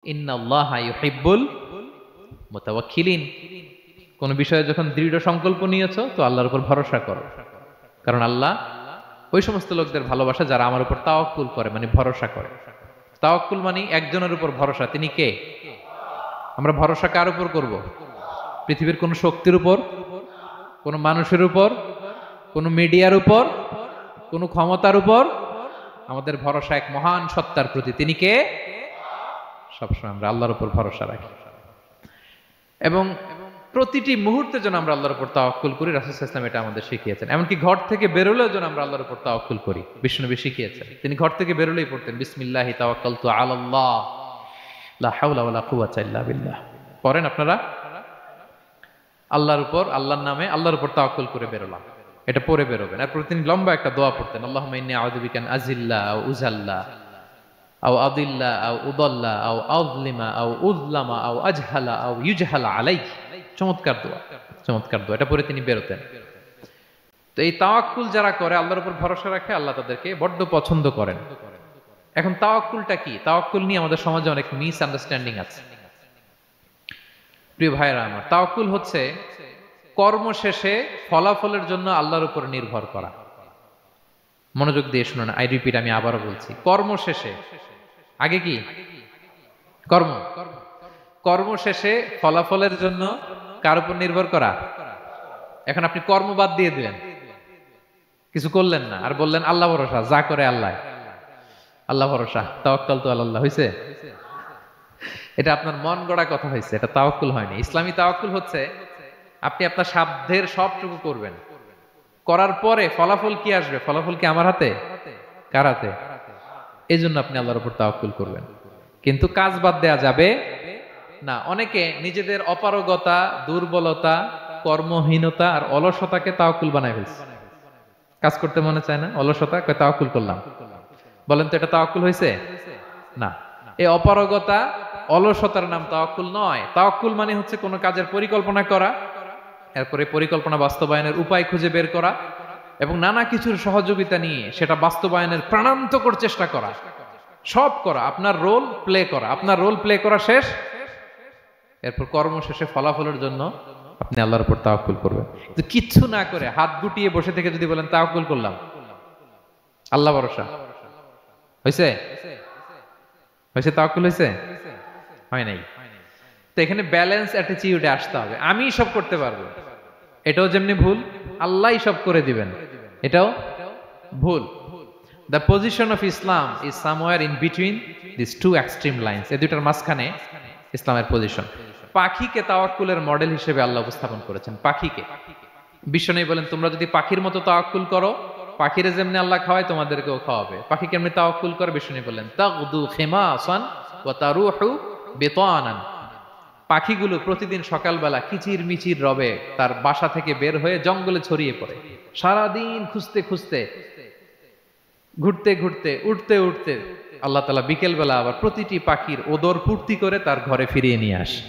ইন্নাল্লাহা ইউহিব্বুল মুতাওয়াক্কিলিন। কোন বিষয়ে যখন দৃঢ় সংকল্প নিয়েছো তো আল্লাহর উপর ভরসা করো, কারণ আল্লাহ ওই সমস্ত লোকদের ভালোবাসা যারা আমার উপর তাওয়াক্কুল করে, মানে ভরসা করে। তাওয়াক্কুল মানে একজনের উপর ভরসা। তিনি কে? আমরা ভরসা কার উপর করব? পৃথিবীর কোন শক্তির উপর, কোন মানুষের উপর, কোন মিডিয়ার উপর, কোন ক্ষমতার উপর? আমাদের ভরসা এক মহান সত্তার প্রতি। তিনি কে? সবসময় আমরা আল্লাহর উপর ভরসা রাখি এবং প্রতিটি মুহূর্তে যেন আমরা আল্লাহর উপর তাওয়াক্কুল করি। রাসূল সাল্লাল্লাহু আলাইহি ওয়াসাল্লাম এটা আমাদের শিখিয়েছেন। এমনকি ঘর থেকে বেরোলেও যেন আমরা আল্লাহর উপর তাওয়াক্কুল করি, বিশ্বনবী শিখিয়েছেন। তিনি ঘর থেকে বেরোলেই পড়তেন বিসমিল্লাহি তাওয়াক্কালতু আলাল্লাহ লা হাওলা ওয়ালা কুওয়াতা ইল্লা বিল্লাহ। পড়েন আপনারা? আল্লাহর উপর, আল্লাহর নামে, আল্লাহর উপর তাওয়াক্কুল করে বেরোলাম, এটা পড়ে বেরোবেন। এরপর তিনি লম্বা একটা দোয়া পড়তেন, আল্লাহুম্মা ইন্নী আউযু বিকা আন আযিল্লা আও উযাল্লা আও আদিল্লা আও উদাল্লা আও আযলিমা আও উযলামা আও আজহালা আও ইউজহালা আলাইহি। চমৎকার দোয়া, চমৎকার দোয়া। এটা পড়ে তিনি বেরোতেন। তো এই তাওয়াক্কুল যারা করে, আল্লাহর উপর ভরসা রাখে, আল্লাহ তাদেরকে বড্ড পছন্দ করেন। এখন তাওয়াক্কুলটা কি? তাওয়াক্কুল নিয়ে আমাদের সমাজে অনেক মিস আন্ডারস্ট্যান্ডিং আছে। প্রিয় ভাইরা আমার, তাওয়াক্কুল হচ্ছে কর্ম শেষে ফলাফলের জন্য আল্লাহর উপর নির্ভর করা। মনোযোগ দিয়ে শুনুন, আই রিপিট, আমি আবারও বলছি, কর্ম শেষে, আগে কি কর্ম, কর্ম শেষে ফলাফলের জন্য কার উপর নির্ভর করা? এখন আপনি কর্ম বাদ দিয়ে দিলেন, কিছু করলেন না, আর বললেন আল্লাহ ভরসা, যা করে আল্লাহ, আল্লাহ ভরসা, তাওয়াক্কালতু আলাল্লাহ। হইছে? এটা আপনার মন গড়া কথা হয়েছে, এটা তাওয়াক্কুল হয়নি। ইসলামী তাওয়াক্কুল হচ্ছে আপনি আপনার সাধ্যের সবটুকু করবেন, করার পরে ফলাফল কি আসবে, ফলাফল কি আমার হাতে? কার হাতে? এই জন্য আপনি আল্লাহর উপর তাওয়াক্কুল করবেন। কিন্তু কাজ বাদ দেয়া যাবে না। অনেকে নিজেদের অপারগতা, দুর্বলতা, কর্মহীনতা আর অলসতাকে তাওয়াক্কুল বানায় ফেলছে। কাজ করতে মনে চায় না, অলসতা, কয় তাওয়াক্কুল করলাম। বলেন তো এটা তাওয়াক্কুল হয়েছে? না। এই অপারগতা, অলসতার নাম তাওয়াক্কুল নয়। তাওয়াক্কুল মানে হচ্ছে কোনো কাজের পরিকল্পনা করা, এরপরে পরিকল্পনা বাস্তবায়নের উপায় খুঁজে বের করা এবং নানা কিছুর সহযোগিতা নিয়ে সেটা বাস্তবায়নের প্রাণান্তকর চেষ্টা করা, সব করা, আপনার রোল প্লে করা। আপনার রোল প্লে করা শেষ, এরপর কর্ম শেষে ফলাফলের জন্য আপনি আল্লাহর উপর তাওয়াক্কুল করবেন। কিন্তু কিচ্ছু না করে হাত গুটিয়ে বসে থেকে যদি বলেন তাওয়াক্কুল করলাম, আল্লাহ ভরসা, হয়েছে? হয়েছে? তাওয়াক্কুল হয়েছে? হয় নাই। তো এখানে ব্যালেন্স অ্যাটিটিউডে আসতে হবে। আমি সব করতে পারবো, এটাও যেমনি ভুল, আল্লাহই সব করে দিবেন, এটাও ভুল। The position of Islam is somewhere in between this two extreme lines. এই দুইটার মাঝখানে ইসলামের পজিশন। পাখিকে তাওয়াক্কুলের মডেল হিসেবে আল্লাহ উপস্থাপন করেছেন। পাখিকে বিশ্বনবী বলেন, তোমরা যদি পাখির মতো তাওয়াক্কুল করো, পাখিরে যেমনি আল্লাহ খাওয়ায় তোমাদেরকেও খাওয়াবে। পাখি কেমনি তাওয়াক্কুল করে? বিশ্বনবী বলেন, তাগদু খিমাসান ওয়া তারুহু বিতানান। পাখিগুলো প্রতিদিন সকালবেলা কিচির মিচির রবে তার বাসা থেকে বের হয়ে জঙ্গলে ছড়িয়ে পড়ে, সারাদিন খুঁজতে খুঁজতে, ঘুরতে ঘুরতে, উঠতে উঠতে আল্লাহ তাআলা বিকেল বেলা আবার প্রতিটি পাখির ওদর পূর্তি করে তার ঘরে ফিরিয়ে নিয়ে আসে।